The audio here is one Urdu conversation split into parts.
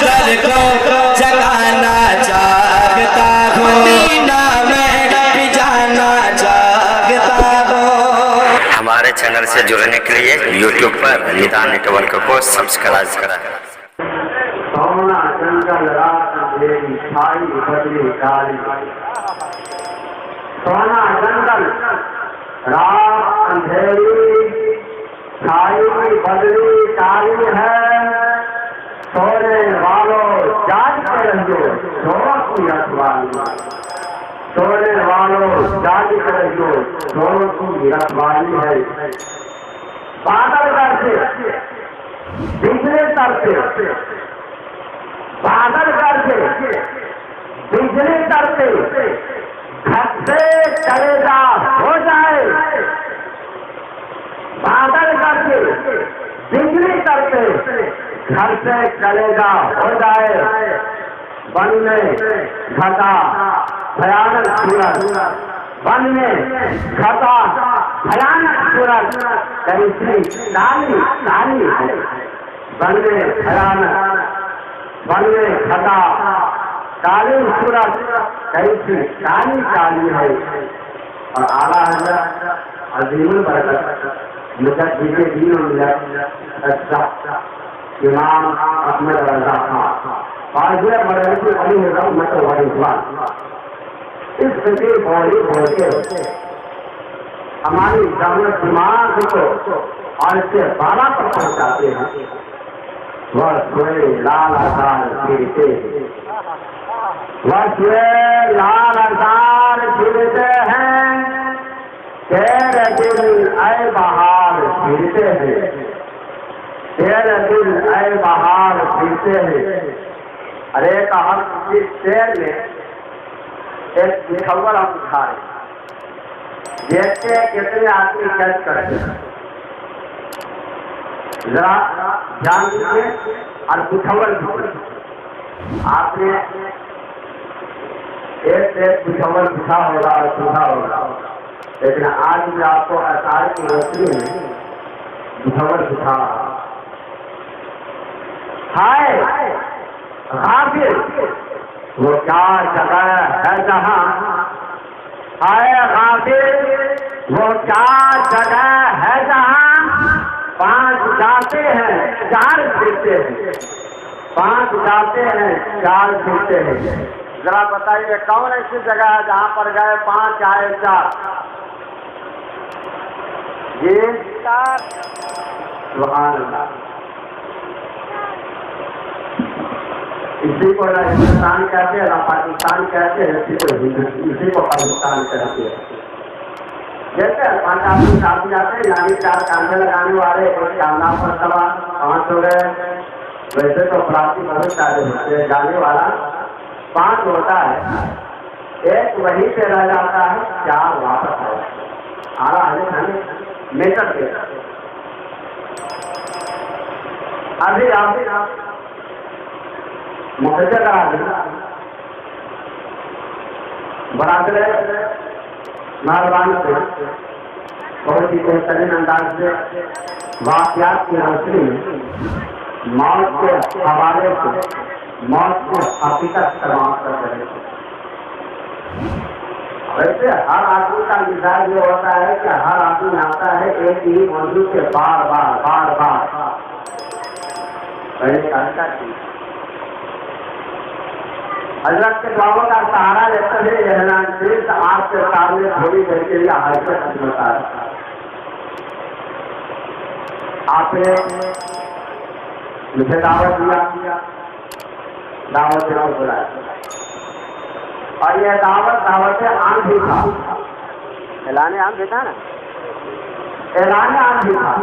قدر کو جگانا چاہتا ہوں، مدینہ میں بھی جانا چاہتا ہوں۔ ہمارے چینل سے جڑنے کے لیے یوٹیوب پر ندا نیٹورک کو سبسکرائب کریں۔ سونا جنگل رات اندھیری چھائی بدلی کالی، سونا جنگل رات اندھیری چھائی بدلی کالی ہے، سونے والوں جاگ کے رہو سوروں کی رکھوالی، سونے والوں جاگ کے رہو سوروں کی رکھوالی ہے۔ بادل کرتے بجلی کرتے، بادل کرتے بجلی کرتے، گھر سے چلے جا ہو جائے، بادل کرتے بجلی کرتے، گھر سے چلے جا ہو جائے، بن میں گھٹا بھیانک سورج، بن میں گھٹا بھیانک سورج، کیسی کالی کالی ہے، بن میں بھیانک، بن میں گھٹا کالی سورج کیسی کالی کالی ہے۔ اور اعلیٰ حضرت عظیم البرکت مجدد دین و ملت امام احمد رضا خان قاضی مدرسہ علی رحمت و رضوان اس فکر بولی بول کے ہماری جامع دماغ کو اور اس کے بالا پر پہنچاتے ہیں۔ وہ سوئے لال آزار پھرتے ہیں، وہ سوئے لال آزار پھرتے ہیں، تیرے دل اے بہار پھرتے ہیں، تیرے دل اے بہار پھرتے ہیں۔ ارے کہا اس شعر میں ایک مصور ہم دکھا رہے ہیں، دیکھتے ہیں کتنے آدمی کیچ کرتے ہیں، ذرا جان دیجیے۔ اور مصور آپ نے ایک مصور دکھا ہوگا اور سنا ہوگا، لیکن آج بھی آپ کو اشعار کی روشنی میں مصور دکھا رہا ہائے غافل وہ کیا جگہ ہے جہاں، ہائے غافل وہ کیا جگہ ہے جہاں، پانچ جاتے ہیں چار پھرتے ہیں، پانچ جاتے ہیں چار پھرتے ہیں۔ ذرا بتائیے کون ایسی جگہ ہے جہاں پر گئے پانچ آئے چار؟ جی سبحان اللہ۔ اسی کو نہ ہندوستان کہتے ہیں نہ پاکستان کہتے ہیں، اسی کو پاکستان کہتے ہیں۔ جیسے پانچ آدمی ساتھ جاتے ہیں، یعنی چار کاندھے لگانے والے ایک کاندھا پر سوار، پانچ ہو گئے۔ ویسے تو پراتی بہت سارے ہوتے ہیں، جانے والا پانچ ہوتا ہے، ایک وہیں پہ رہ جاتا ہے، چار واپس آئے۔ آرا ہمیں میٹر کے ابھی آپ مقدر کرا دیں برادر مہربانی سے بہت ہی بہترین انداز سے واقعات کی روشنی میں موت کے حوالے سے موت کی حقیقت سماعت کر رہے ہیں۔ ویسے ہر آدمی کا مزاج یہ ہوتا ہے کہ ہر آدمی آتا ہے ایک ہی موضوع سے بار بار بار بار حضرت کے دعاؤں کا سہارا لیتے ہوئے اعلان صرف آپ کے سامنے تھوڑی دیر کے لیے حرکت ہوتا ہے۔ آپ نے مجھے دعوت دیا، دعوت کو بلایا، اور یہ دعوت عام بھی تھا، اعلان عام بھی تھا نا، اعلان عام بھی تھا۔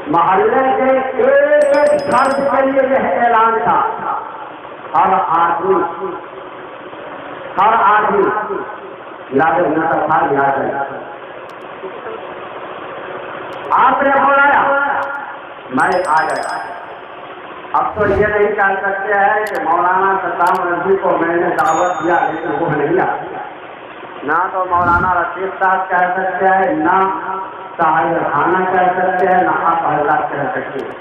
محلے کے ایک ایک فرد کے لیے یہ اعلان تھا، ہر آدمی یاد آپ نے بلایا، میں آ گیا۔ اب تو یہ نہیں کہہ سکتے ہیں کہ مولانا ستام رضوی کو میں نے دعوت دیا لیکن وہ نہیں آیا، نہ تو مولانا رشید صاحب کہہ سکتے ہیں، نہ طاہر خانہ کہہ سکتے ہیں، نہ آپ حضرات کہہ سکتے ہیں۔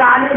40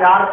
4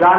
4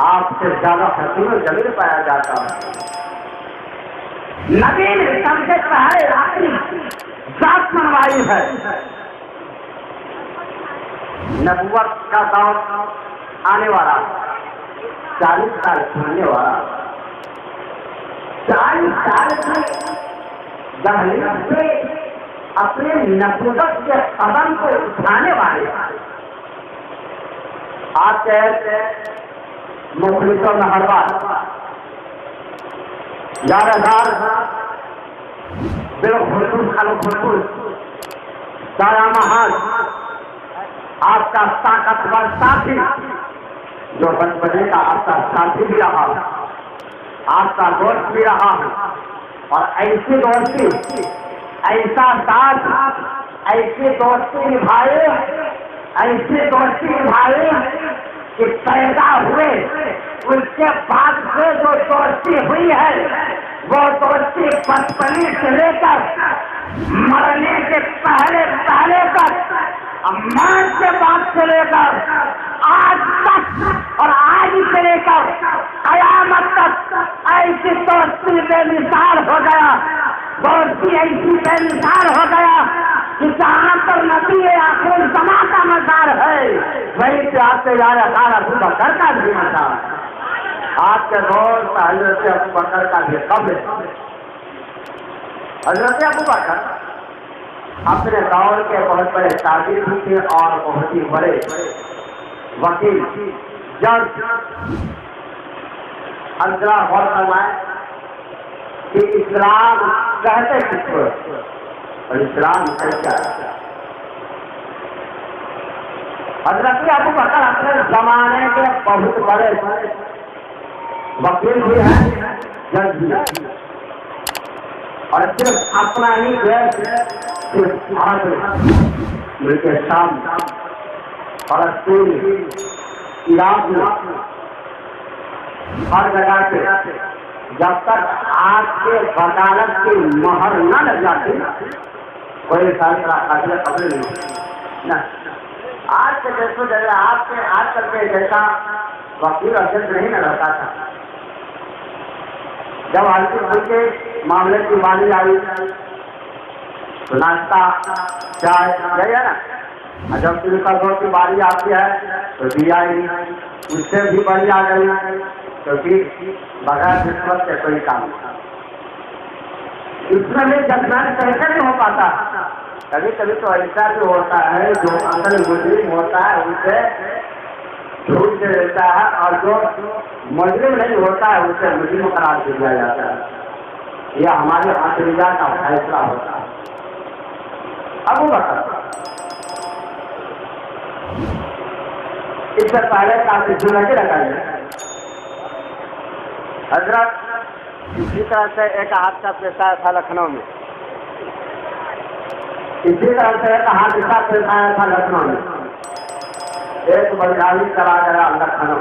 آپ سے زیادہ حسین و جمیل پایا جاتا ہے. نبی نے سب سے پہلے اپنی ذات منوائی ہے. نبوت کا دور آنے والا 40 سال ہونے والا 40 سال کی دہلیز سے اپنے نبوت کے قدم کو اٹھانے والے آپ کے مخلصوں میں ہر بار 11,000 بالخصوص الخصوص سایہ محاذ آپ کا طاقتور ساتھی جو بچپنے کا آپ کا ساتھی بھی رہا آپ کا دوست بھی رہا اور ایسی دوستی ایسا ساتھ ایسی دوستی نبھائے ایسی دوستی نبھائے کہ پیدا ہوئے اس کے بعد سے جو دوستی ہوئی ہے وہ دوستی بچپنے سے لے کر مرنے کے پہلے تک موت کے بعد سے لے کر آج تک اور آج سے لے کر قیامت تک ایسی دوستی بے مثال ہو گیا. دوستی ایسی بے مثال ہو گیا کہ جہاں پر نبی آخر زمان کا مزار ہے وہیں سے آپ سے جا رہا ابو بکر کا بھی مزار ہے. آپ کے دوست حضرت ابو بکر کا بھی قبر. حضرت ابو بکر اپنے دور کے بہت بڑے تاجر بھی تھے اور بہت ہی بڑے وکیل جج. ذرا غور فرمائیں کہ اسلام کہتے کس کو اور اسلام کیا ہے. حضرت ابو بکر اپنے زمانے کے بہت بڑے وکیل بھی ہیں جج بھی ہیں اور صرف اپنا ہی ملک شام فلسطین عراق میں ہر جگہ پہ جب تک آپ کے وکالت کی مہر نہ لگ جاتی کوئی فیصلہ قبل نہیں. آج کے جیسے جگہ آپ کے آج کل کے جیسا وکیل اجنٹ نہیں نہ رہتا تھا. جب ہلکی پھلکے معاملے کی باری آئی تو ناشتہ چائے گئی ہے نا. جب دور کی باری آتی ہے تو دیا ہی اس سے بھی بڑی آ گئی کیونکہ بغیر نسبت سے کوئی کام نہیں. اس میں بھی ججمنٹ کیسے نہیں ہو پاتا. کبھی کبھی تو ایسا بھی ہوتا ہے جو اصل مجرم ہوتا ہے ان سے جھوٹ دے دیتا ہے اور جو مجرم نہیں ہوتا ہے اسے مجرم قرار دے دیا جاتا ہے. یہ ہمارے عقیدہ کا فیصلہ ہوتا ہے. ابو بکر اس سے پہلے کافی زندگی لگائی ہے. حضرت اسی طرح سے ایک حادثہ پیش آیا تھا لکھنؤ میں. اسی طرح سے ایک حادثہ پیش آیا تھا لکھنؤ میں. ایک بنگالی چلا گیا لکھنؤ.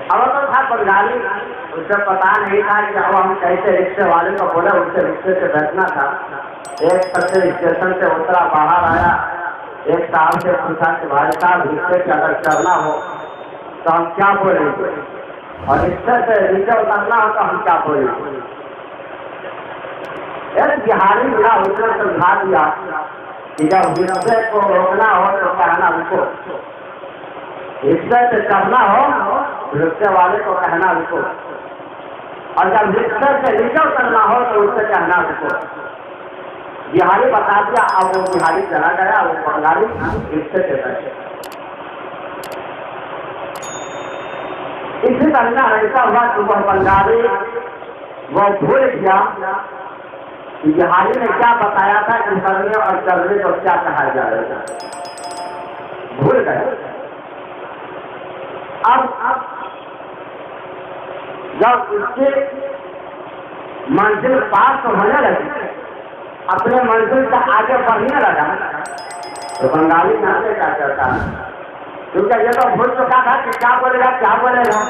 اب تو تھا بنگالی اسے پتا نہیں تھا کہ اب ہم کیسے رکشے والے کو بولے اسے رکشے سے بیٹھنا تھا. ایک سب اسٹیشن سے اترا باہر آیا. ایک صاحب سے پوچھا کہ بھائی صاحب رکشے سے اگر چڑھنا ہو تو ہم کیا بولیں گے اور رکشے سے نیچے اترنا ہو تو ہم کیا بولیں گے. ایک بہاری ملا اس نے سمجھا دیا کہ جب رکشے کو روکنا ہو تو کہنا رکو. رکشے سے چڑھنا ہو رکشے والے کو کہنا رکو اور جب رکشے سے نیچے اترنا ہو تو اس سے کہنا رکو. بہاری بتا دیا. اب وہ بہاری چلا گیا. وہ بنگالی رکشے سے بیٹھے. اسی طرح ایسا ہوا کہ وہ بنگالی وہ بھول گیا کہ بہاری نے کیا بتایا تھا کہ کرنے اور چلنے کو کیا کہا جا رہا تھا. بھول گئے. اب جب اس کی منزل پاس ہونے لگی اپنے منزل سے آگے بڑھنے لگا تو بنگالی یہاں سے کیا کرتا ہے کیونکہ یہ تو بھول چکا تھا کہ کیا بولے گا.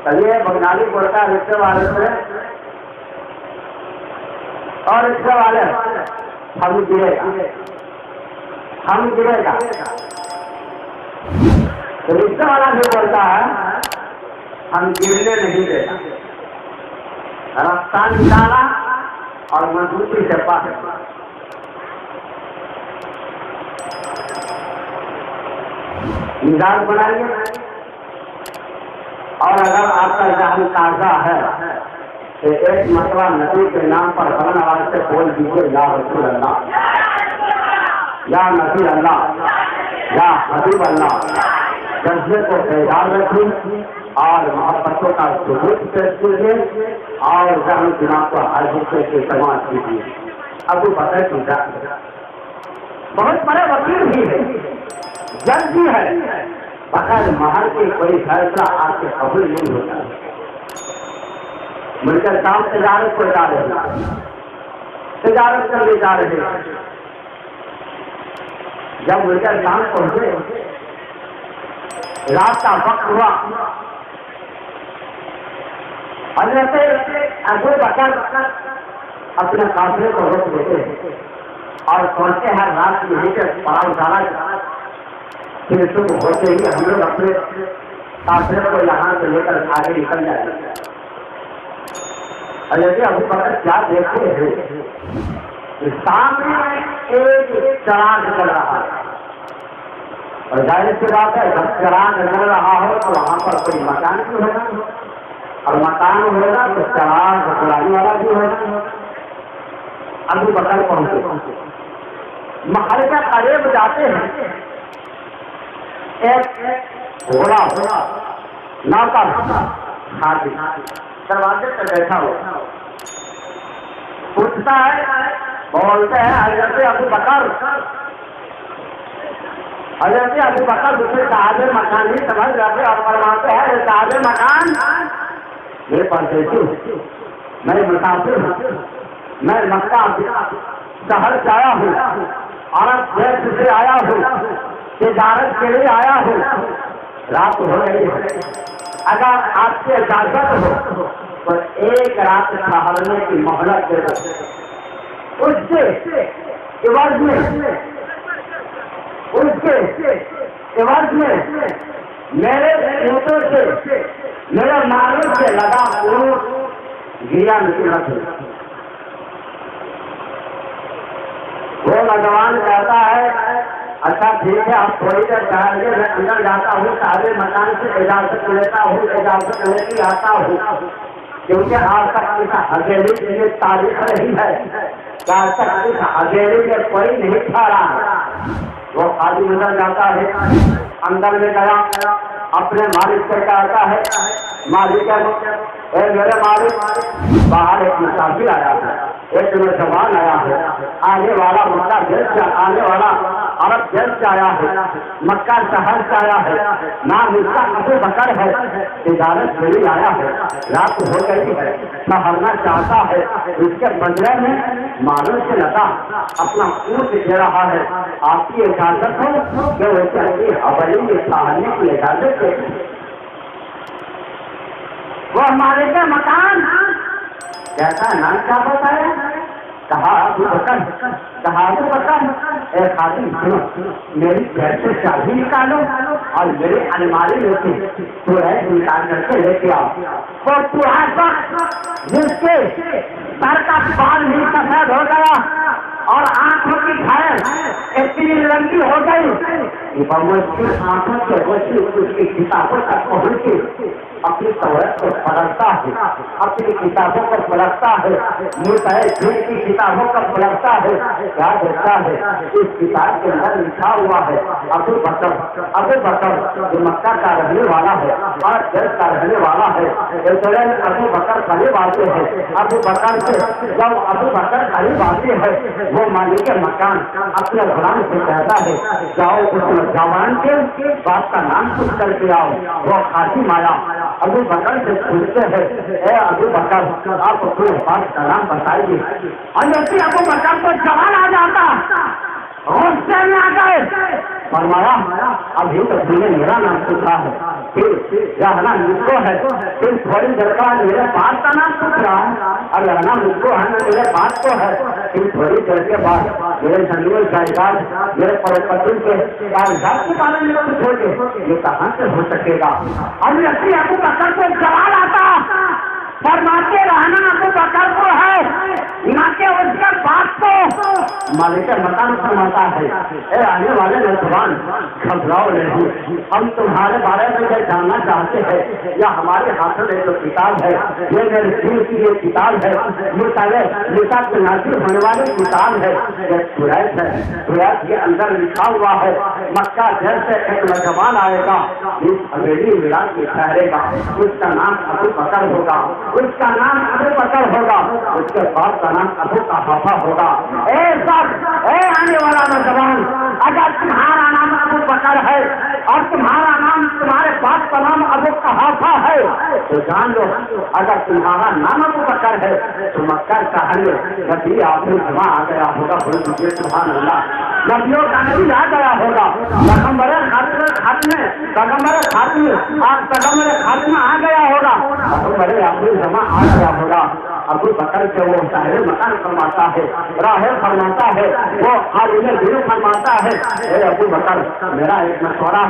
تو یہ بنگالی بولتا ہے رکشے والے سے اور رکشے والے ہم گرے گا تو رشتے والا بھی بولتا ہے ہم گرنے نہیں دیتا، رفتہ نکالا اور مضبوطی سے پاس مزاج بنائیے، اور اگر آپ کا ذہن تازہ ہے تو ایک مرتبہ نبی کے نام پر بلند آواز سے بول دیجیے یا رسول اللہ، یا نبی اللہ، یا حبیب اللہ۔ جذبے کو بیدار رکھیں اور محبتوں کا ثبوت پیش کیجیے اور ذہن دماغ کو ہر حصے سے سماج کیجیے۔ ابو بکر کی ذات بہت بڑے وکیل بھی ہے، جج بھی ہے، بغیر مہر کے کوئی فیصلہ آپ کے قبول نہیں ہوتا۔ مل کر کام تجارت کو جا رہے، تجارت کرنے جا رہے، جب مل کر کام پہنچے، رات کا وقت ہوا، حضرت ابو بکر اپنے قافلے کو روک دیتے ہیں اور سوچتے ہیں رات کی یہیں سے پڑاؤ ڈالا، پھر صبح ہوتے ہی ہم لوگ اپنے قافلے کو یہاں سے لے کر آگے نکل جائیں گے۔ حضرت ابو بکر کیا دیکھتے ہیں، سامنے ایک چراغ چل رہا ہے، اور ظاہر سی بات ہے جب چراغ نظر رہا ہو تو وہاں پر کوئی مکان بھی ہوگا، اور مکان ہوگا تو چراغ جلانے والا بھی ہوگا۔ ابو بکر پہنچے، محل کے قریب جاتے ہیں، ایک گھوڑا نوکر خادم دروازے پہ بیٹھا ہوا پوچھتا ہے، بولتے ہیں حضرت ابو بکر، حضرت ابو بکر دوسرے صاحب مکان ہی سمجھ رہتے اور فرماتے ہیں صاحب مکان میرے پردیسی ہوں، میں مسافر ہوں، میں مکہ شہر سے آیا ہوں، عرب دیش سے آیا ہوں، تجارت کے لیے آیا ہوں، رات ہو رہی ہے، اگر آپ سے اجازت ہو تو ایک رات ٹھہرنے کی مہلت دے دو، اس کے عوض میں میرے اونٹوں سے میرے مالوں سے لگا اونٹ گریا نہیں رکھے۔ وہ نوجوان کہتا ہے اچھا ٹھیک ہے، آپ تھوڑی دیر ٹہریے، میں اندر جاتا ہوں، صاحب مکان سے اجازت لیتا ہوں، اجازت لے کے آتا ہوں، کیونکہ آج تک اس حویلی کے لیے تاریخ رہی ہے کہ آج تک اس حویلی میں کوئی نہیں ٹھہرا۔ وہ خالی نظر جاتا ہے، اندر میں گیا، اپنے مالک سے کہتا ہے مالک اے میرے مالک، باہر ایک مسافر آیا ہے، ایک نوجوان آیا ہے، آنے والا مکہ دیش سے، آنے والا عرب دیش سے آیا ہے، مکہ شہر سے آیا ہے، نام اس کا ابو بکر ہے، تجارت کے لیے آیا ہے، رات ہو گئی ہے، ٹھہرنا چاہتا ہے، اس کے بدلے میں مالوں سے لگا اپنا اونٹ دے رہا ہے، آپ کی اجازت ہو کہ وہ چاہیے حویلی میں ٹھہرنے کی اجازت دے۔ وہ ہمارے کے مکان کیسا نام کیا بتایا؟ کہا ابو بکر، کہا ابو بکر اے خادم سنو، میری گھر سے چابی نکالو اور میری الماری میں سے تو نکال کر کے لے کے آؤ۔ وہ چوہا جس کے سر کا بال بھی سفید ہو گیا اور آنکھوں کی گھائل اتنی لمبی ہو گئی کہ وہ اس کی آنکھوں سے روشنی اس کی کتابوں تک پہنچ کے اپنی تورات کو پڑھتا ہے، اپنی کتابوں کو پڑھتا ہے، متحد کی کتابوں کو پڑھتا ہے، کیا دیکھتا ہے اس کتاب کے اندر لکھا ہوا ہے ابو بکر جو مکہ کا رہنے والا ہے اور دیش کا رہنے والا ہے۔ ابو بکر قریب آتے ہیں، ابو بکر سے جب ابو بکر قریب آتے ہیں وہ مالک مکان اپنے غلام سے کہتا ہے جاؤ اس نوجوان کے باپ کا نام پوچھ کر کے آؤ۔ وہ خاتم آیا، ابو بکر سے پوچھتے ہیں اے ابو بکر آپ اپنے باپ کا نام بتائیے، اور جیسے ابو بکر کو جوان آ جاتا غصے میں آ گئے، فرمایا ابھی تو تم نے میرا نام پوچھا ہے، پھر رہنا مجھ کو ہے، پھر تھوڑی دیر بعد میرے باپ کا نام پوچھ رہا ہے، اور رہنا مجھ کو ہے نہ میرے باپ کو ہے، پھر تھوڑی دیر کے بعد میرے زمین جائیداد میرے پروپرٹی کے کاغذات کے بارے میں پوچھو گے، یہ کہاں سے ہو سکے گا؟ اب یقین ابو بکر کو سوال آتا، فرماتے رہنا ابو بکر کو ہے نہ کہ اس کے باپ کو۔ مالک مکان فرماتا ہے اے آنے والے نوجوان گھبراؤ نہیں، ہم تمہارے بارے میں یہ جاننا چاہتے ہیں، یا ہمارے ہاتھ میں جو کتاب ہے یہ میرے دل کی یہ کتاب ہے، موسیٰ کے نازل ہونے والی کتاب ہے، یہ قریش ہے، قریش کے اندر لکھا ہوا ہے مکہ شہر سے ایک نوجوان آئے گا، اس حویلی ویران کی ٹھہرے گا، اس کا نام ابو بکر ہوگا، اس کا نام ابو بکر ہوگا، اس کے باپ کا نام ابو قحافہ ہوگا۔ اے آنے والا نوجوان، اگر تمہارا نام ابو بکر ہے اور تمہارا نام تمہارے باپ کا نام ابو قحافہ ہے تو جان لو اگر تمہارا نام ابو بکر ہے تو مکہ شہر میں نبی آخری جمع آ گیا ہوگا، بولے سبحان اللہ، نبیوں کا نبی آ گیا ہوگا، پیغمبر خاتمہ آ گیا ہوگا، پیغمبر آخری جمع آ گیا ہوگا۔ ابو بکر کے وہ صاحب مکان فرماتا ہے، راہ فرماتا ہے، وہ عالم دل فرماتا ہے، اے ابو بکر میرا ایک مشورہ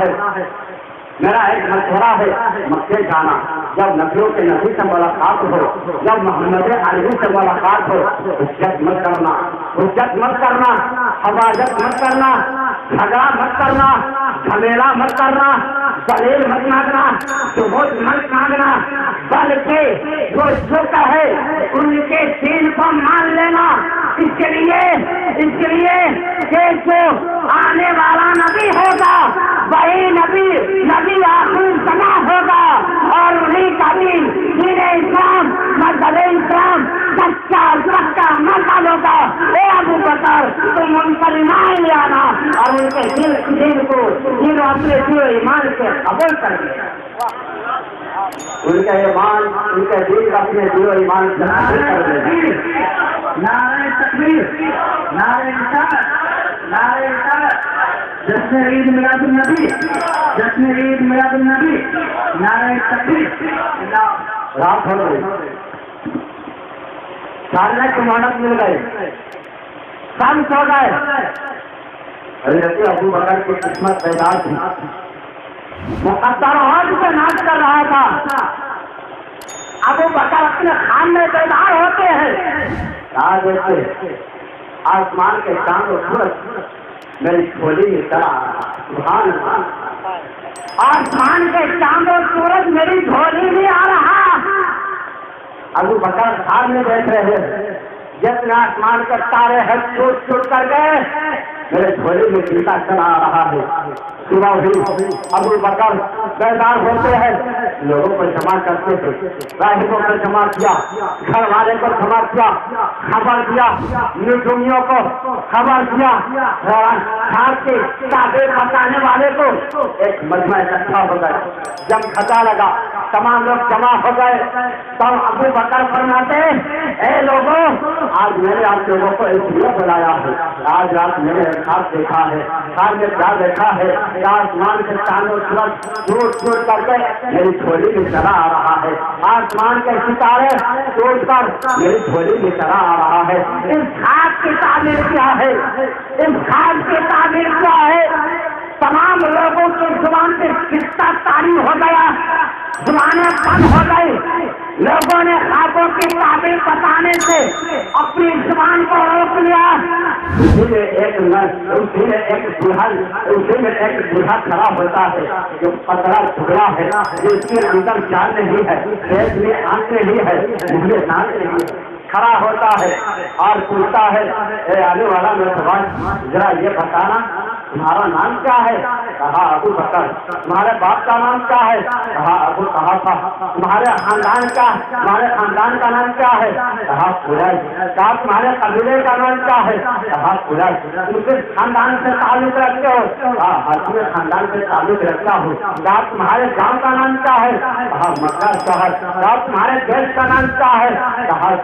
ہے، مکے جانا، جب نبیوں کے نبی سے ملاقات ہو، جب محمد عربی سے ملاقات ہو، حجت مت کرنا، حفاظت مت کرنا، جھگڑا مت کرنا، جھمیلا مت کرنا، دلیل مت مانگنا، ثبوت مت مانگنا، بلکہ جو کہے ان کے دین کو مان لینا۔ اس کے لیے کہ جو آنے والا نبی ہوگا وہی نبی آخری زماں ہوگا، اور انہیں کا دین اسلام مذہب اسلام سچا مذہب ہوگا۔ اے ابو بکر تم ان پر ایمان لے آنا اور ان کے دین کو اپنے دل ایمان سے قبول کر لے، ان کا ایمان ان کے دین اپنے دل و ایمان سے قبول کر لے۔ نعرہ تکبیر، نعرہ رسالت، نعرہ رسالت، جشن عید میلاد النبی، جشن عید میلاد النبی، نعرہ تکبیر۔ رات ہو گئی، چارنے کی مہلت مل گئی، سب سو گئے، حضرت ابو بکر کی قسمت بیدار تھی، مقدر عہد سے ناز کر رہا تھا۔ ابو بکر اپنے خان میں بیدار ہوتے ہیں، آج دیکھتے آسمان کے چاند و سورج میری جھولی میں چلا رہا، سبحان اللہ، آسمان کے چاند و سورج میری جھولی میں آ رہا۔ ابو بکر خان میں بیٹھ رہے ہیں، جتنے آسمان کے تارے ہیں ٹوٹ کر گئے، میرے جھولی میں جیتا چلا آ رہا ہے۔ صبح ہوئی، ابو بکر بیدار ہوتے ہیں، لوگوں کو جمع کرتے تھے، راہبوں کو جمع کیا، گھر والے کو جمع کیا، خبر دیا، نجومیوں کو خبر دیا، خاص کے تعبیر بتانے والے کو ایک مجمع اکٹھا ہو گئے۔ جب پتہ لگا تمام لوگ جمع ہو گئے، تب ابو بکر فرماتے اے لوگوں، آج میں نے آپ لوگوں کو اس لیے بلایا ہے، آج رات میں نے خواب دیکھا ہے، خواب میں کیا دیکھا ہے، آسمان کے چاند و سورج ٹوٹ کر کے میری جھولی میں چلا آ رہا ہے، آسمان کے ستارے ٹوٹ کر میری جھولی میں چلا آ رہا ہے۔ اس خواب کی تعبیر کیا ہے؟ اس خواب کی تعبیر کیا ہے؟ تمام لوگوں کی زبان سے قصہ طاری ہو گیا، زبانیں بند ہو گئی، لوگوں نے خوابوں کی تعبیر بتانے سے اپنی زبان کو روک لیا۔ اسی میں ایک بوڑھا کھڑا ہوتا ہے جو پتلا ٹکڑا ہے، جس کے اندر جان نہیں ہے، پیٹ میں آنکھ نہیں ہے، منہ میں دانت نہیں ہے، کھڑا ہوتا ہے اور پوچھتا ہے اے آنے والا نوجوان ذرا یہ بتانا تمہارا نام کیا ہے؟ کہا ابو بکر۔ تمہارے باپ کا نام کیا ہے؟ کہا ابو قحافہ۔ تمہارے خاندان کا نام کیا ہے؟ کہا قریش۔ کہا تمہارے قبیلے کا نام کیا ہے؟ کہا قریش۔ تم کس خاندان سے تعلق رکھتے ہو؟ کہا ہاشمی خاندان سے تعلق رکھتا ہوں۔ کہا تمہارے گاؤں کا نام کیا ہے؟ کہا مکہ شہر۔ کہا تمہارے دیش کا نام کیا ہے؟ کہا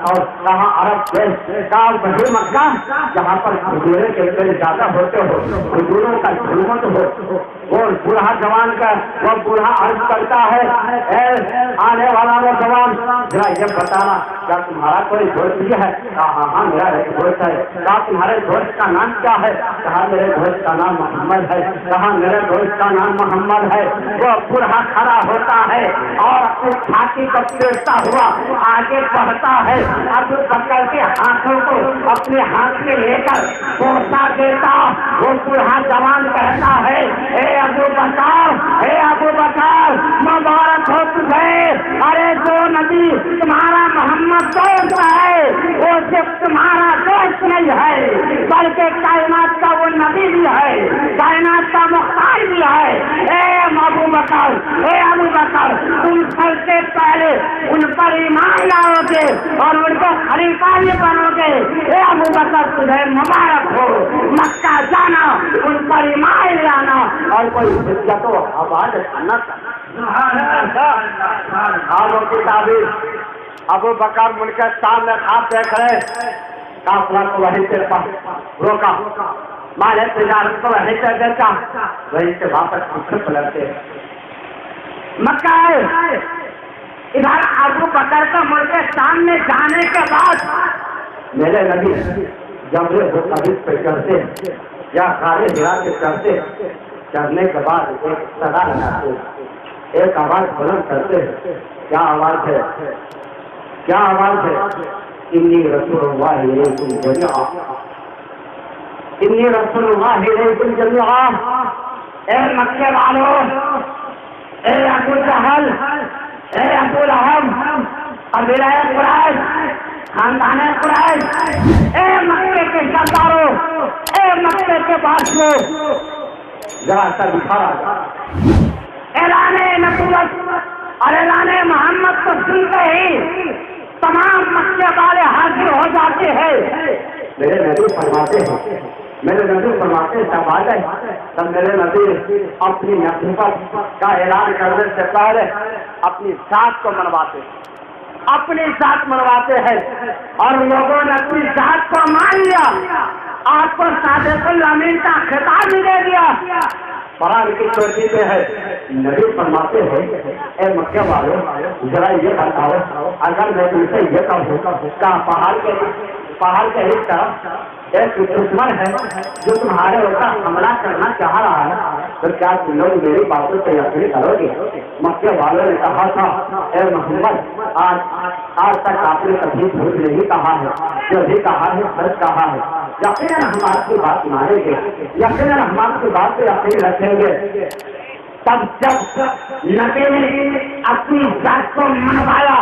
کہا عرب دیش۔ کہا وہی مکہ جہاں پر کھجورے کے پیڑ زیادہ ہوتے ہو، کھجوروں کا جھومت ہو۔ وہ بوڑھا جوان کا وہ بوڑھا عرض کرتا ہے اے آنے والا وہ جوان ذرا یہ بتانا کیا تمہارا کوئی دوست بھی ہے؟ کہا ہاں ہاں میرا ایک دوست ہے۔ کہا تمہارے دوست کا نام کیا ہے؟ کہا میرے دوست کا نام محمد ہے۔ کہا میرے دوست کا نام محمد ہے۔ وہ بوڑھا کھڑا ہوتا ہے اور اپنی چھاتی کو پیٹتا ہوا آگے بڑھتا ہے، ابو بکر کے ہاتھوں کو اپنے ہاتھ میں لے کر بوسہ دیتا۔ وہ بوڑھا جوان کہتا ہے اے ابو بکر مبارک ہو تمہیں، ارے جو نبی تمہارا محمد دوست ہے وہ صرف تمہارا دوست نہیں ہے بلکہ کائنات کا وہ نبی بھی ہے، کائنات کا مختار بھی ہے۔ اے ابو بکر تم سب سے پہلے ان پر ایمان لاؤ گے اور ان کو خلیفہ بھی بنو گے۔ اے ابو بکر تمہیں مبارک ہو، مکہ جانا، ان پر ایمان لانا اور کوئی حجت و آواز نہ کرنا۔ کی تعبیر ابو بکر ملک کے سامنے خواب دیکھ رہے، قافلہ کو وہیں سے روکا، مال تجارت کو وہیں سے دیکھا، وہیں سے واپس پیچھے پلٹتے مکہ آئے۔ ادھر ابو بکر کا ملک کے سامنے جانے کے بعد میرے نبی جمرے مختلف پہ چڑھتے یا غار حرا پہ چڑھنے کے بعد ایک صدا لگاتے، ایک آواز بلند کرتے۔ کیا آواز ہے؟ انی رسول اللہ الیکم جمیعا، انی رسول اللہ الیکم جمیعا۔ اے مکے والوں، اے ابو جہل، اے ابو لہب، قبیلہ قریش، خاندان قریش، اے مکے کے سرداروں، اے مکے کے بادشاہوں، ذرا سا دکھا اعلان نبوت اور اعلان محمد کو سنتے ہی تمام مکے والے حاضر ہو جاتے ہیں۔ میرے نبی فرماتے سب آ جائے، تب میرے نبی اپنی نبوت کا اعلان کرنے سے پہلے اپنی ذات کو منواتے ہیں اور لوگوں نے اپنی ذات کو مان لیا، آپ کو صادق الامین کا خطاب بھی دے دیا۔ قرآن کی چوٹی پہ ہے، نبی فرماتے ہیں اے مکے والوں ذرا یہ بتاؤ، اگر میں تم سے یہ کہوں کہ پہاڑ کے ایک طرف ایک دشمن ہے جو تمہارے اوپر حملہ کرنا چاہ رہا ہے، تو کیا تم لوگ میری باتوں پہ یقین کرو گے؟ مکے والوں نے کہا تھا اے محمد آج تک آپ نے کبھی جھوٹ نہیں کہا ہے، جو بھی کہا ہے سچ کہا ہے، یقیناً ہم آپ کی بات مانیں گے، یقیناً ہم آپ کی بات پہ یقین رکھیں گے۔ تب جب نبی نے اپنی ذات کو منوایا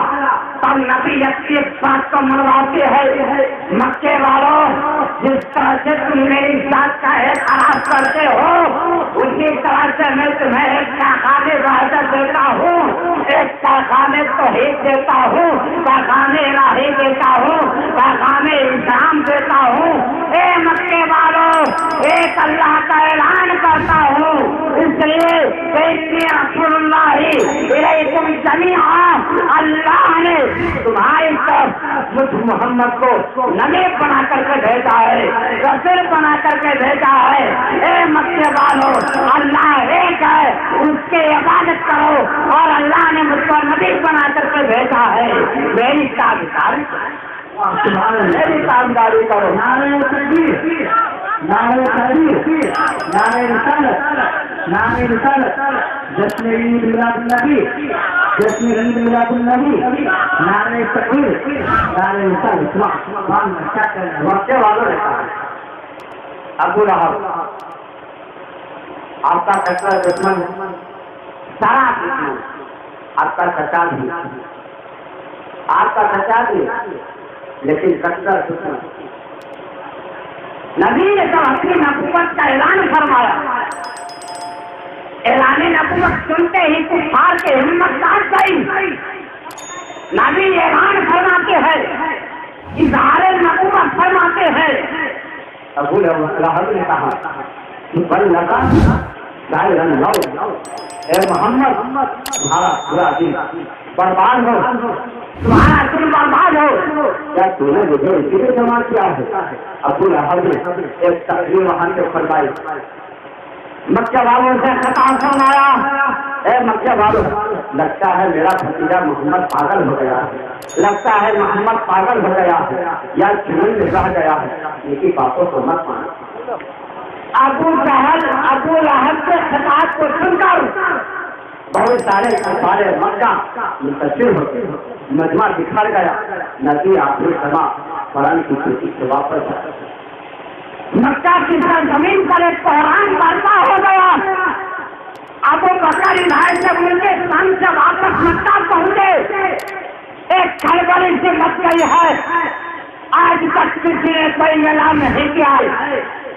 تب نبی اپنی ذات کو منواتے ہیں۔ مکے والوں، جس طرح سے تم میری ذات کا اعتراف کرتے ہو اسی طرح سے میں تمہیں ایک پیغام وحدت دیتا ہوں، ایک پیغام توحید دیتا ہوں، پیغام الہی دیتا ہوں، پیغام اسلام دیتا ہوں۔ اے مکے والوں، ایک اللہ کا اعلان کرتا ہوں، اس لیے رسول اللہ الیکم جمیعا، اللہ نے تمہاری طرف مجھ محمد کو نبی بنا کر کے بھیجا ہے، رسول بنا کر کے بھیجا ہے۔ اے مکے والوں، اللہ ایک ہے، اس کی عبادت کرو، اور اللہ نے مجھ کو نبی بنا کر کے بھیجا ہے، میری تابعداری کرو۔ نعرہ تکبیر، نعرہ تحریر، نعرہ رسالت، نعرہ رسالت، جشن عید میلاد النبی، جشن عید میلاد النبی، نعرہ تکبیر، نعرہ رسالت۔ مکے والوں نے کہا ابو لہب آپ کا کچرا دشمن، سارا دشمن، آپ کا چچا بھی، لیکن کچرا دشمن نبی نے تو اپنی نبوت کا اعلان فرمایا. اعلان نبوت سنتے ہی کفار کے ہمت کاٹ گئی. نبی اعلان فرماتے ہیں, اظہار نبوت فرماتے ہیں. ابو لہب نے کہا بل لگا اے محمد تمہارا پورا دن برباد ہو, تمہارا دل برباد ہو. کیا تو نے مجھے اسی لیے جمع کیا ہے؟ ابو لہب نے ایک تقریر وہاں سے فرمائی. مکہ والوں سے خطاب فرمایا, اے مکہ والوں, لگتا ہے میرا بھتیجا محمد پاگل ہو گیا ہے, لگتا ہے محمد پاگل ہو گیا ہے یا جنون میں رہ گیا ہے, ان کی باتوں کو مت مانو. ابو جہل ابو لہب کے خطاب کو سن کر بہت سارے مکہ منتشر ہو گئے, مجمع بکھر گیا. نبی آخری سما قرآن کی کسی سے واپس آیا. مکہ کی سرزمین پر ایک بحران برپا ہو گیا. ابو بکر ہدایت سے ان کے سن سے واپس مکہ پہنچے. ایک کھلبلی سے مچ گئی ہے, آج تک کسی نے کوئی اعلان نہیں کیا,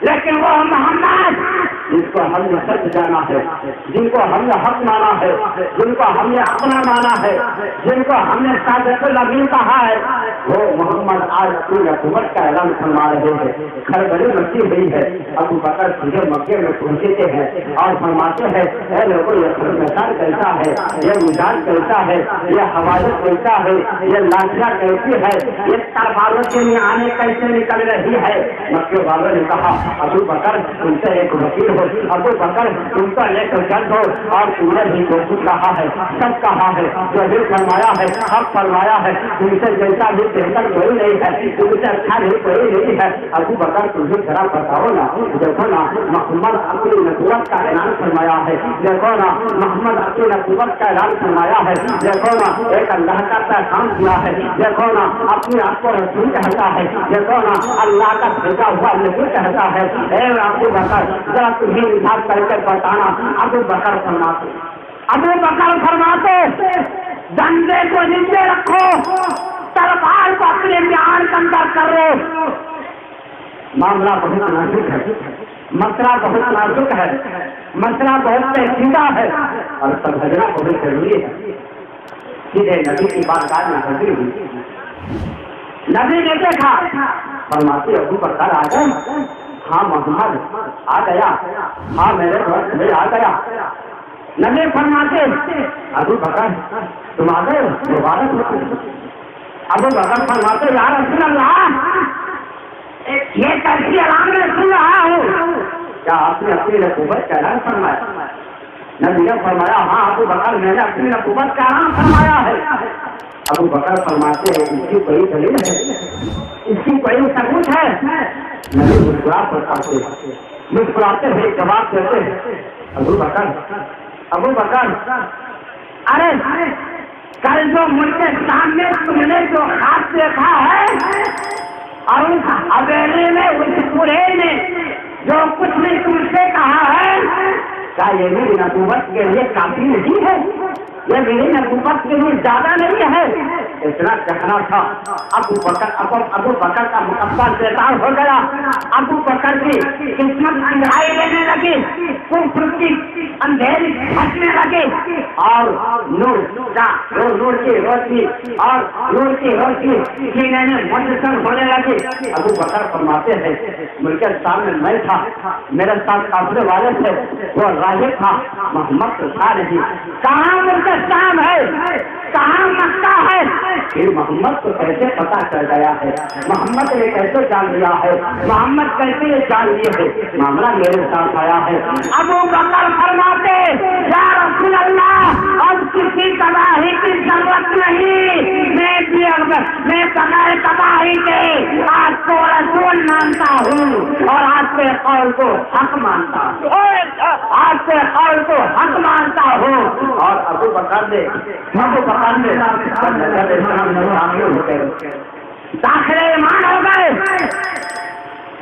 لیکن وہ محمد جن کو ہم نے سچ جانا ہے, جن کو ہم نے حق مانا ہے, جن کو ہم نے اپنا مانا ہے, جن کو ہم نے صادق الامین کہا ہے, وہ محمد آج پوری حکومت کا اعلان فرما رہے ہیں. کھلبلی مچی ہوئی ہے. ابو بکر سیدھے مکے میں پہنچتے ہیں اور فرماتے ہیں, اے لوگوں, یہ خرمسان کیسا ہے, یہ مزاج کیسا ہے, یہ حوالت کیسا ہے, یہ لاٹیاں کیسی ہے, یہ تلواروں سے آنے کیسے نکل رہی ہے. مکے والوں نے کہا, ابو بکر تم سے ایک وکیل ہو, ابو بکر تم کا ایک جج ہو, اور تم نے بھی جو کچھ کہا ہے سب کہا ہے, جو بھی فرمایا ہے حق فرمایا ہے. تم سے جیسا بھی بہتر کوئی نہیں ہے, تم سے اچھا بھی کوئی نہیں ہے. ابو بکر تم بھی ذرا بتاؤ نا, دیکھو نا محمد اپنی نبوت کا اعلان فرمایا ہے, دیکھو نا محمد اپنی نبوت کا اعلان فرمایا ہے, دیکھو نا ایک اللہ کا پیغام دیا ہے, دیکھو نا اپنے آپ کو رسول کہتا ہے, دیکھو نا اللہ کا بھیجا ہوا نبی کہتا ہے. اے ابو بکر ذرا تمہیں انصاف کر کے بتانا. ابو بکر فرماتے ڈنڈے کو نیچے رکھو, تلوار کو اپنے دھیان کے اندر کرو. معاملہ بہت نازک ہے, مسئلہ بہت نازک ہے, مسئلہ بہت پیچیدہ ہے, اور سمجھنا بہت ضروری ہے. سیدھے نبی کی بارگاہ میں حاضر ہوئی. نبی نے دیکھا, فرماتے ابو بکر آ گئے. ہاں محمد آ گیا, ہاں میرے وقت میں آ گیا. نبی فرماتے ابو بکر تم آ گئے, مبارک ہو. ابو بکر فرماتے یا رسول اللہ, یہ کیسی اعلان میں سن رہا ہوں, کیا آپ نے اپنی نبوت کا اعلان فرمایا؟ نبی نے فرمایا ہاں ابو بکر میں نے اپنی نبوت کا اعلان فرمایا ہے. ابو بکر فرماتے ہیں اس کی کوئی دلیل ہے, اس کی کوئی ثبوت ہے؟ نبی مسکراتے ہوئے جواب دیتے ہیں, ابو بکر ارے کل جو ملک کے سامنے تم نے جو خواب دیکھا ہے, اور اس حویلی میں اس پورے نے جو کچھ بھی تم سے کہا ہے, کیا یہ میری نبوت کے لیے کافی نہیں ہے؟ یہ میری نبوت کے لیے زیادہ نہیں ہے؟ اتنا کہنا تھا. ابو بکر کا مقدمہ بیدار ہو گیا. ابو بکر کی قسمت انگڑائی لینے لگی, کفر کی اندھیری پھٹنے لگی, اور نور کی روشنی اور نور کی روشنی سینے میں منتشر ہونے لگی. ابو بکر فرماتے ہیں ملک کے سامنے میں تھا, میرے ساتھ کافرے والے تھے, وہ راہب تھا, محمد تو تھا نہیں. کہاں ملک شام ہے, کہاں مکہ ہے؟ پھر محمد کو کیسے پتا چل گیا ہے, محمد نے کیسے جان لیا ہے, محمد کیسے یہ جان لیے ہے؟ معاملہ میرے ساتھ آیا ہے. ابو بکر فرماتے یا رسول اللہ, اب کسی تباہی کی ضرورت نہیں, میں بغیر تباہی کے آپ کو رسول مانتا ہوں, اور آپ کے قول کو حق مانتا ہوں, آپ کے قول کو حق مانتا ہوں. اور ابو بکر نے داخلے ایمان ہو گئے,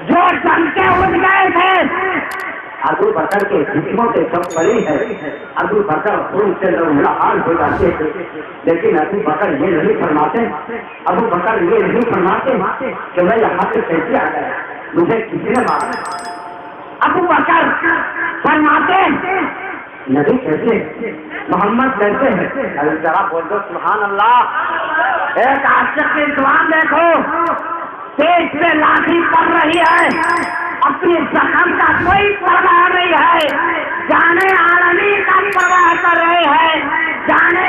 جو ٹنکے اٹھ گئے تھے. ابو بکر کے جسموں کے سب بڑی ہے, ابو بکر خون سے لہان ہو جاتے تھے, لیکن ابو بکر یہ نہیں فرماتے کہ میں یہاں سے کیسے آ گیا, مجھے کسی نے مارا؟ ابو بکر فرماتے نبی کیسے محمد کیسے ہے؟ ابھی ذرا بول دو سبحان اللہ. ایک عاشق کی زبان دیکھو، پیٹ سے لاٹھی پڑ رہی ہے، اپنی زخم کا کوئی پرواہ نہیں ہے، جانے عالمین کا پرواہ کر رہے ہیں، جانے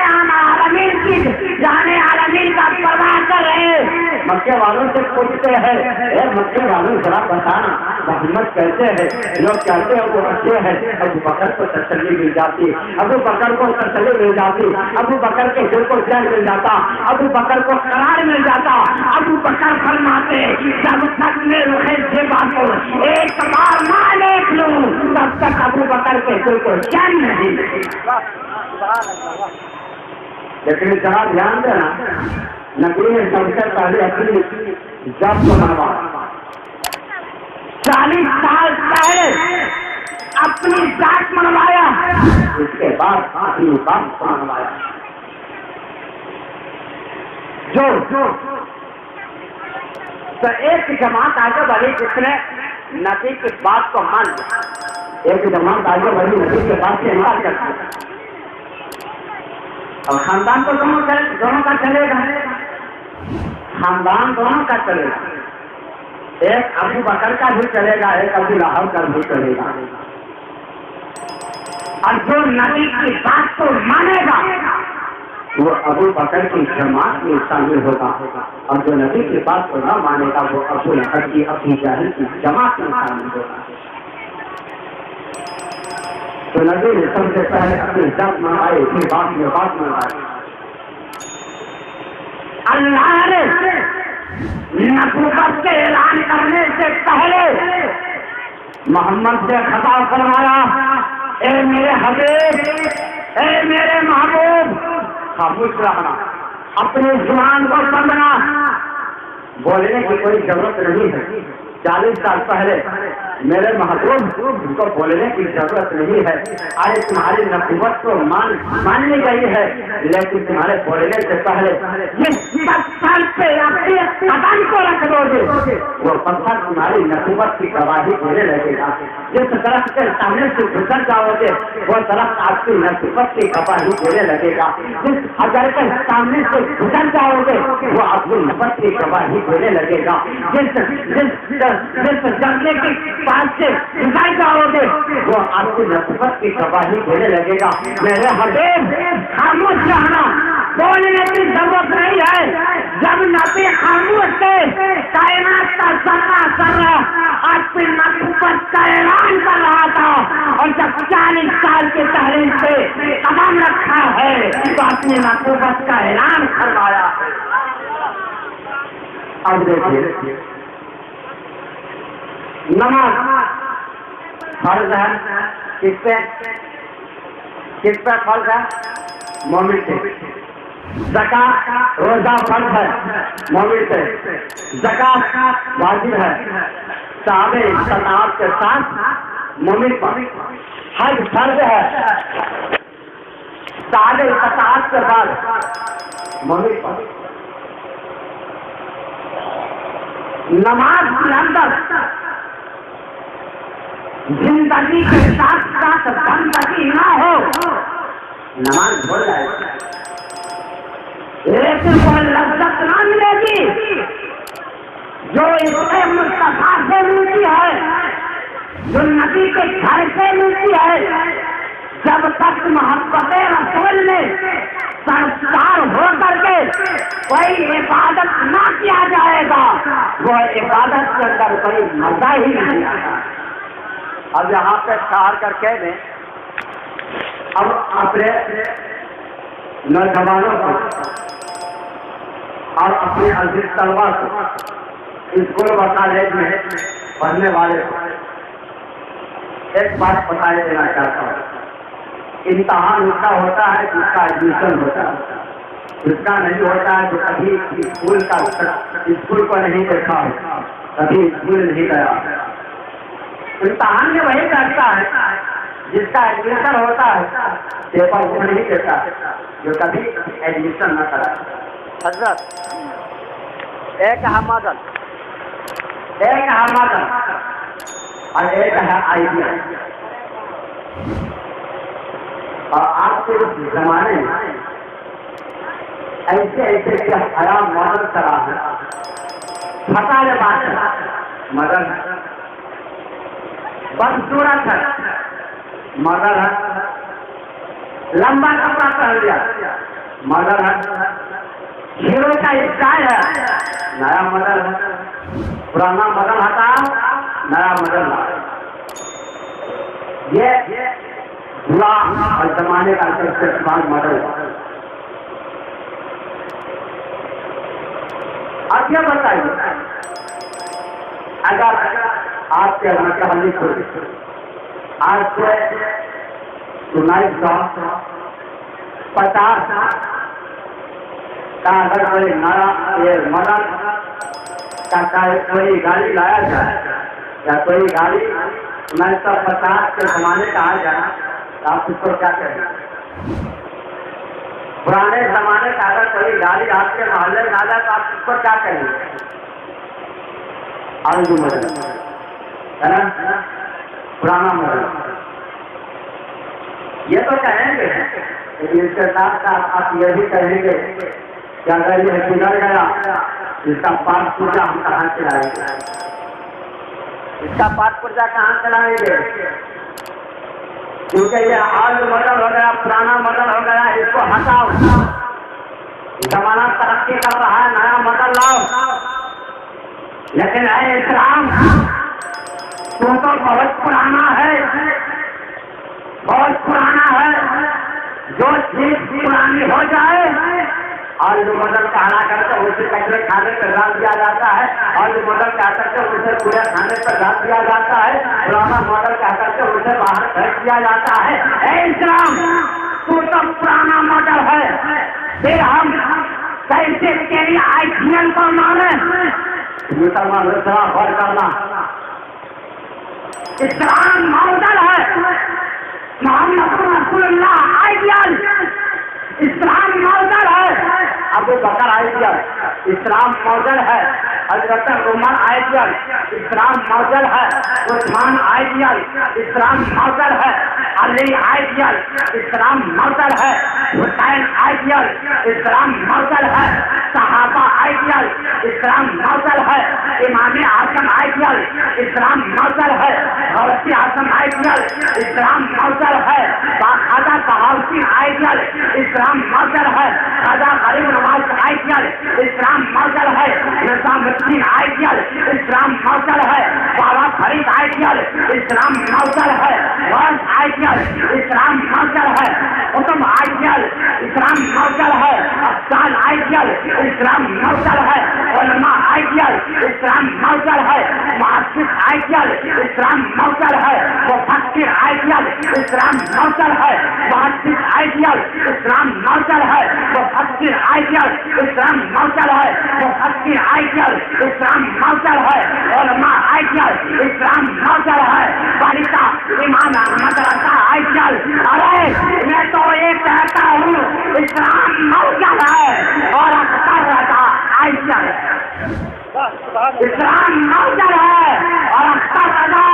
عالمین کا پرواہ کر رہے ہیں. مکے والوں سے پوچھتے ہیں اے مکے والوں ذرا بتانا محمد کیسے ہے؟ لوگ کہتے ہیں وہ اچھے ہیں. ابو بکر کو تسلی مل جاتی، ابو بکر کو تسلی مل جاتی، ابو بکر کے دل کو چین مل جاتا، ابو بکر کو قرار مل جاتا. ابو بکر فرماتے جب تک میں رخے سے باتوں ایک بار نہ دیکھ لوں تب تک ابو بکر کے دل کو چین نہیں. لیکن ذرا دھیان دینا، نبی نے سب سے پہلے اپنی ذات کو منوایا. 40 سال پہلے اپنی ذات منوایا، اس کے بعد اپنی بات کو منوایا. جو تو ایک جماعت آگے بڑھی جس نے نبی کی بات کو مان لیا، ایک جماعت آگے بڑھی نبی کی بات سے انکار کرتی ہے. اور خاندان تو دونوں کا چلے گا، خاندان دونوں کا چلے گا. ایک ابو بکر کا بھی چلے گا، ایک ابو لہب کا بھی چلے گا. اور جو نبی کی بات کو مانے گا وہ ابو بکر کی جماعت میں شامل ہوگا، اور جو نبی کی بات کو نہ مانے گا وہ ابو لہب کی ابو جہل کی جماعت میں شامل ہوگا. تو نبی نے سب سے پہلے اپنی ذات منوائی، پھر بات میں بات منوائی. اللہ نے نبوت کے اعلان کرنے سے پہلے محمد سے خطاب فرمایا اے میرے حبیب، اے میرے محبوب، خاموش رہنا، اپنی زبان کو بندنا، بولنے کی کوئی ضرورت نہیں ہے. 40 سال پہلے میرے محبوب کو بولنے کی ضرورت نہیں ہے. آج تمہاری نبوت کو ماننی گئی ہے، لیکن تمہارے بولنے سے پہلے جس پتھر پہ اپنے قدم کو رکھ دو گے وہ پتھر تمہاری نبوت کی گواہی دینے لگے گا. جس درخت کے سامنے سے گزر جاؤ گے وہ درخت آپ کی نبوت کی گواہی دینے لگے گا. جس حجر کے سامنے سے گزر جاؤ گے وہ اپنی نبوت کی گواہی دینے لگے گا. جس جنگلے کے پاس سے گزر جاؤ گے وہ آپ کی نبوت کی گواہی دینے لگے گا. میرے حبیب خاموش رہنا، بولنے کی ضرورت نہیں ہے. جب نبی خاموش تھے کائنات کا ذرہ اپنی نبوت کا اعلان کر رہا تھا، اور جب 40 سال کی تحریر سے قدم رکھا ہے تو اپنی نبوت کا اعلان کروایا. اب دیکھیے نماز فرض ہے، کس پہ فرض ہے؟ مومن سے. زکات روزہ فرض ہے، مومن سے. زکات واجب ہے صحابہ استطاعت کے ساتھ مومن پر. حج فرض ہے صحابہ استطاعت کے بعد مومن پر. نماز کے اندر زندگی کے ساتھ ساتھ بندگی نہ ہو نماز ہو جائے گی لیکن وہ لذت نہ ملے گی جو اس کے مصطفیٰ سے ملتی ہے، جو نبی کے گھر سے ملتی ہے. جب تک محبت رسول میں سرکار ہو کر کے کوئی عبادت نہ کیا جائے گا وہ عبادت کے اندر کوئی مزہ ہی نہیں آتا. اب یہاں پہ ٹھہر کر کہہ دیں، اب اپنے نوجوانوں کو اور اپنے عزیز طلبا کو اسکول و کالج میں پڑھنے والے کو ایک بات بتائے دینا چاہتا ہوں. امتحان اس کا ہوتا ہے جس کا ایڈمیشن ہوتا ہے، اس کا نہیں ہوتا ہے جو کبھی اسکول کو نہیں دیکھا ہو، کبھی اسکول نہیں گیا. امتحان میں وہی کرتا ہے جس کا ایڈمیشن ہوتا ہے، پیپر وہ نہیں دیتا جو کبھی ایڈمیشن نہ کرا. حضرت ایک احمد ایک ہے مدن اور ایک ہے آئیڈیا. اور آپ کے اس زمانے میں ایسے ایسے کہ حرام مدن کرا ہے پتا ہے بات مدن بدصورت ہے مدن ہے لمبا کپڑا پہن لیا مدن ہے ہیرو کا اسٹائل ہے نیا مدن ہے پرانا مدن ہٹا نیا مدن لایا. یہ برا اور زمانے کا استعمال مدن ہے. اب یہ بتائیے اگر آپ کے مطلب آج سے 1950 کا اگر کوئی نیا یہ مدن کا کوئی گاڑی لایا جائے یا کوئی گاڑی 1950 کے زمانے کا آ جائے تو آپ اس کو کیا کہیں گے؟ پرانے زمانے کا اگر کوئی گاڑی آپ کے محلے میں آ جائے تو آپ اس کو کیا کہیں گے؟ آلو مدن ہے نا پرانا مدن. یہ تو کہیں گے لیکن اس کے ساتھ ساتھ آپ یہ بھی کہیں گے کہ اگر یہ گزر گیا اس کا پاٹ پورجا ہم کہاں چلائیں گے؟ اس کا پاٹ پورجا کہاں چلائیں گے؟ کیونکہ یہ آلو مدن ہو گیا پرانا مدن ہو گیا اس کو ہٹاؤ. زمانہ ترقی کر رہا ہے نیا مدن لاؤ. لیکن اے اسلام تو بہت پرانا ہے بہت پرانا ہے. جو چیز پرانی ہو جائے اور جو مدن کا ہرا کر کے اسے کچرے کھانے پر ڈال دیا جاتا ہے اور جو مدن کا کر کے اسے پورے کھانے پر ڈال دیا جاتا ہے پرانا مدن کا کر کے اسے باہر پھینک دیا جاتا ہے. اے اسلام تو پرانا مدن ہے پھر ہم کیسے تیری آئیڈیل کو مانے؟ مسلمان اسلام غور کرنا اسلام ماڈل ہے محمد رسول اللہ آئیڈیل اسلام ماڈل ہے. ابو بکر آئیڈیل اسلام ماڈل ہے. حضرت عمر آئیڈیل اسلام ماڈل ہے. عثمان آئیڈیل اسلام ماڈل ہے. علی آئیڈیل اسلام ماڈل ہے. حسین آئیڈیل اسلام ماڈل ہے. صحابہ آئیڈیل اسلام ماڈل ہے. امام اعظم آئیڈیل اسلام ماڈل ہے. غوثی اعظم آئیڈیل اسلام ماڈل ہے. خواجہ بہاؤالدین آئیڈیل اسلام ماڈل ہے. خواجہ غریب نواز آئیڈیل اسلام ماڈل ہے. نظام الدین آئیڈیل اسلام ماڈل ہے. بابا فرید آئیڈیل اسلام ماڈل ہے. غوث آئیڈیل اسلام ماڈل ہے. قطب آئیڈیل اسلام ماڈل ہے. افضال آئیڈیل اسلام ماڈل ہے. علماء آئیڈیل اسلام ماڈل ہے. محدث آئیڈیل اسلام ماڈل ہے. مفکر آئیڈیل اسلام ماڈل ہے. محدث آئیڈیل اسلام ماڈل ہے. مفکر آئیڈیل اسلام ماڈل ہے. مفکر آئیڈیل اسلام ماڈل ہے. علماء آئیڈیل اسلام ماڈل ہے. باریکا امام احمد رضا آئیڈیل. ارے میں تو یہ کہتا ہوں اسلام ماڈل ہے اور اختر رضا آئیڈیل ہے. اسلام ماڈل ہے اور اختر رضا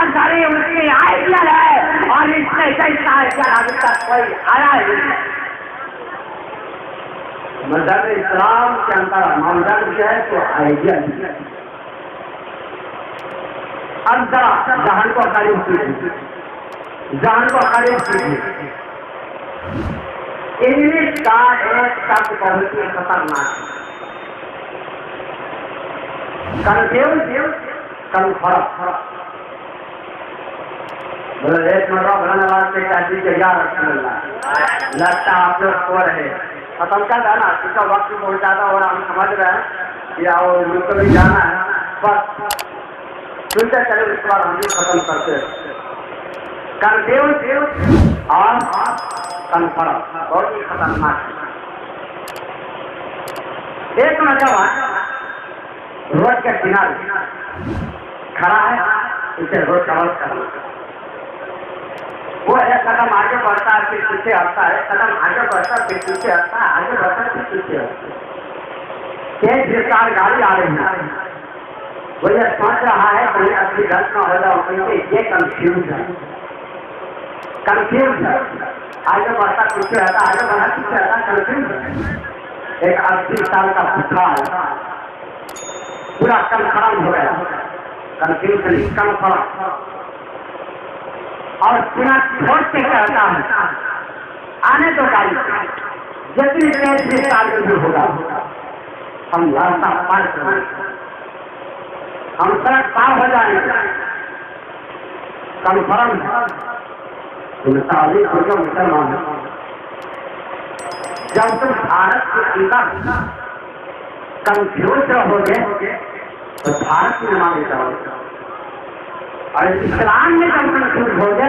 ازہری ان کی آئیڈیل ہے اور اس سے جیسا آئیڈیل ابھی تک کوئی آیا ہی نہیں. مذہب اسلام کے اندر ماڈل کیا ہے تو آئیڈیل. اب ذرا ذہن کو قریب کیجیے ذہن کو قریب کیجیے. انگلش کا ایک شبد بہت ہی خطرناک ہے کنفیوز کنفرم. ایک مرتبہ بڑھنے والے سے کہتی کہ یا رسول اللہ لگتا آپ لوگ سو رہے ختم کر جانا اس کا وقت بہت زیادہ اور ہم سمجھ رہے ہیں کہ مجھ کو بھی جانا ہے بس سنتے چلے اس بار ہم بھی ختم کرتے. کنفیوز اور کنفرم بہت ہی خطرناک ہے. ایک نوجوان روڈ کے کنارے کھڑا ہے اسے روڈ کراس کرنا. وہ ایک قدم آگے بڑھتا ہے پھر پیچھے ہٹتا ہے. قدم آگے بڑھتا ہے پھر پیچھے ہٹتا ہے. آگے بڑھتا ہے پھر پیچھے ہٹتا ہے. تیز رفتار گاڑی آ رہی ہے وہ یہ سوچ رہا ہے کہیں اپنی غلط نہ ہو جاؤ، کیونکہ یہ کنفیوز ہے، کنفیوز ہے، آگے بڑھتا کچھ رہتا، آگے بڑھا کچھ رہتا، کنفیوز ہے۔ ایک 80 سال کا بھوکا ہے، پورا کنفرم ہو گیا، کنفیوز نہیں، کنفرم، اور پورا چھوڑ کے کہتا ہے آنے تو گاڑی جتنی تیز رفتار میں ہوگا ہم راستہ پار کریں، ہم سڑک پار ہو جائیں گے، کنفرم ہے۔ تعلیم ہو جو مسلمان ہے، جب تم بھارت کے اندر کنفیوز رہو گے تو بھارت میں مانے جاؤ گے، اور اسلام میں جب کنفیوز ہو گے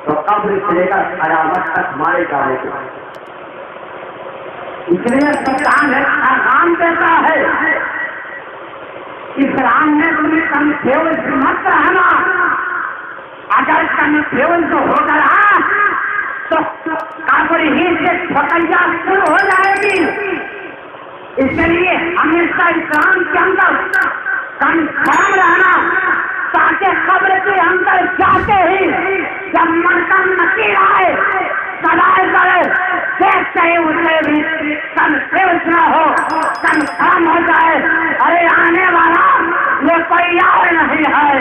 تو قبر سے لے کر قیامت تک مارے جاؤ گے۔ اس لیے اسلام ایک پیغام دیتا ہے، اسلام نے تمہیں کنفیوز مت رہنا، اگر کنفیوز ہو کر تو کافر ہی سے فتیا شروع ہو جائے گی۔ اس کے لیے ہمیشہ اسلام کے اندر کنفرم رہنا، تاکہ قبر کے اندر جاتے ہی جب منکر نکیر آئے سوال کرے دیکھتے ہی اسے بھی کنفیوز نہ ہو، کنفرم ہو جائے، ارے آنے والا وہ کوئی اور نہیں ہے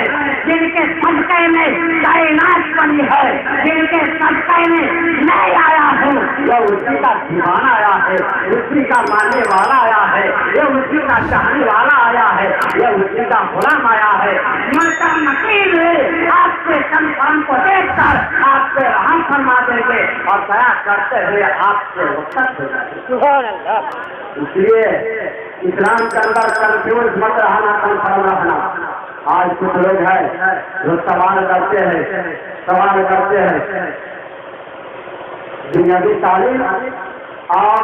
جن کے صدقے میں کائنات بنی ہے، جن کے صدقے میں میں آیا ہوں، یہ اسی کا دیوانہ آیا ہے، اسی کا ماننے والا آیا ہے، یہ اسی کا چاہنے والا آیا ہے، یہ اسی کا غلام آیا ہے۔ منکر نکیر آپ کے کنفرم کو دیکھ کر آپ سے رحم فرما دیں گے اور دیا کرتے ہوئے آپ سے رخصت ہو جائے گے۔ اس لیے اسلام کے اندر کنفیوز مت رہنا، کنفرم رہنا۔ آج کچھ لوگ ہیں جو سوال کرتے ہیں دنیاوی تعلیم اور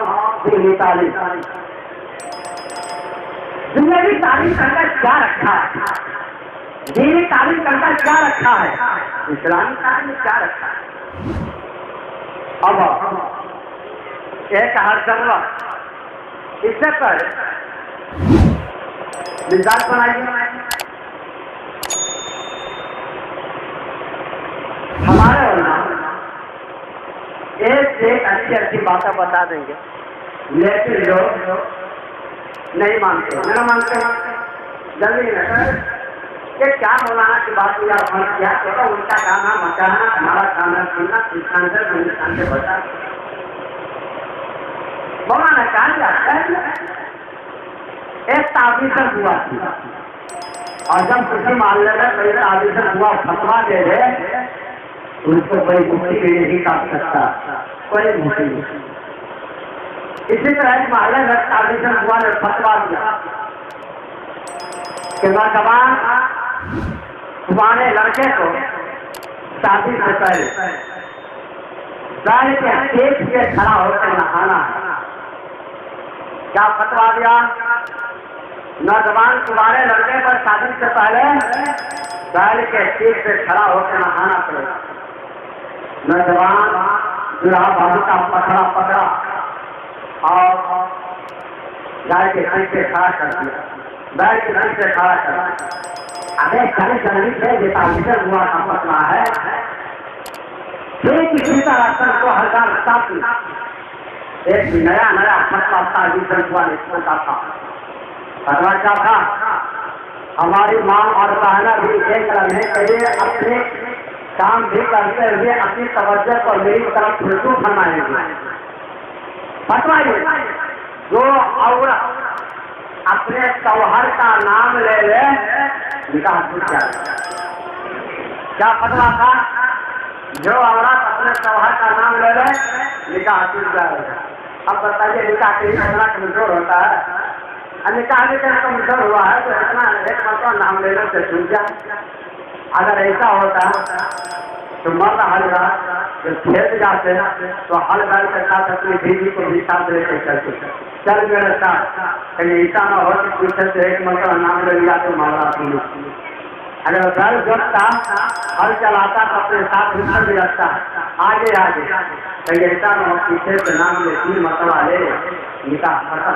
دینی تعلیم، دنیاوی تعلیم کا اندر کیا رکھا ہے، دینی تعلیم کا اندر کیا رکھا ہے، اسلامی تعلیم کیا رکھا ہے۔ اب ایک ہر جملہ اس سے پہلے مثال بنائیے، ہمارے علماء ایک سے ایک اچھی باتیں بتا دیں گے، لیکن لوگ نہیں مانتے، نہیں مانتے، جلدی نہیں کہ کیا مولانا کی بات یا فرض کیا تو ان کا کام ہے مچانا، ہمارا کام ہے سننا، انسان سے بچا۔ مولانا کہا جاتا ہے ایک تعویذ ہوا تھی، اور جب کسی معاملے میں کوئی تعویذ ہوا فتوا دے دے اس کو کوئی مفتی بھی نہیں کاٹ سکتا، کوئی مفتی نہیں۔ اسی طرح ایک معاملے میں تعویذ ہوا نے فتوا دیا کہ نوجوان تمہارے لڑکے کو شادی سے پہلے گائے کے پیٹ سے کھڑا ہو کر نہانا ہے۔ کیا فتوا دیا؟ نوجوان تمہارے لڑکے پر شادی سے پہلے گائے کے پیٹ سے کھڑا ہو کر نہانا پڑے گا۔ نوجوان دلہا بابو کا پکڑا اور گائے کے پیٹ سے کھڑا کر دیا، گائے کے پیٹ سے کھڑا کر دیا۔ ابے چلے چلنے سے جیسا ہوا کا مسئلہ ہے، کسی طرح کو ہزار ساتھی ایک نیا فتوا ہوا لکھتا تھا۔ فتوا کیا تھا؟ ہماری ماں اور بہنا بھی ایک رہنے کے لیے اپنے کام بھی کرتے ہوئے اپنی توجہ کو میری طرف رجوع فرمائیں گے۔ فتوا یہ جو عورت اپنے شوہر کا نام لے لے نکاح ٹوٹ جائے گا۔ کیا فتوا تھا؟ جو عورت اپنے شوہر کا نام لے لے نکاح ٹوٹ جائے گا۔ اب بتائیے نکاح کے لیے اتنا کمزور ہوتا ہے، نکاح بھی اتنا کمزور ہوا ہے تو اتنا ایک مرتبہ نام لینے سے ٹوٹ جائے۔ اگر ایسا ہوتا تو مرد حضرات جو کھیت جاتے تو ہل بیل کے ساتھ اپنی بیوی کو بھی ساتھ لے کے چلتے، چل میرے ساتھ، کہیں ایسا نہ ہو کہ پیچھے سے ایک مرتبہ نام لے لیا تو معاملہ سنو۔ اگر بیل جوتتا ہل چلاتا تو اپنے ساتھ رکھا بھی رکھتا آگے کہیں ایسا نہ ہو پیچھے سے نام لے 3 مرتبہ لے نکاح ختم۔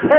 6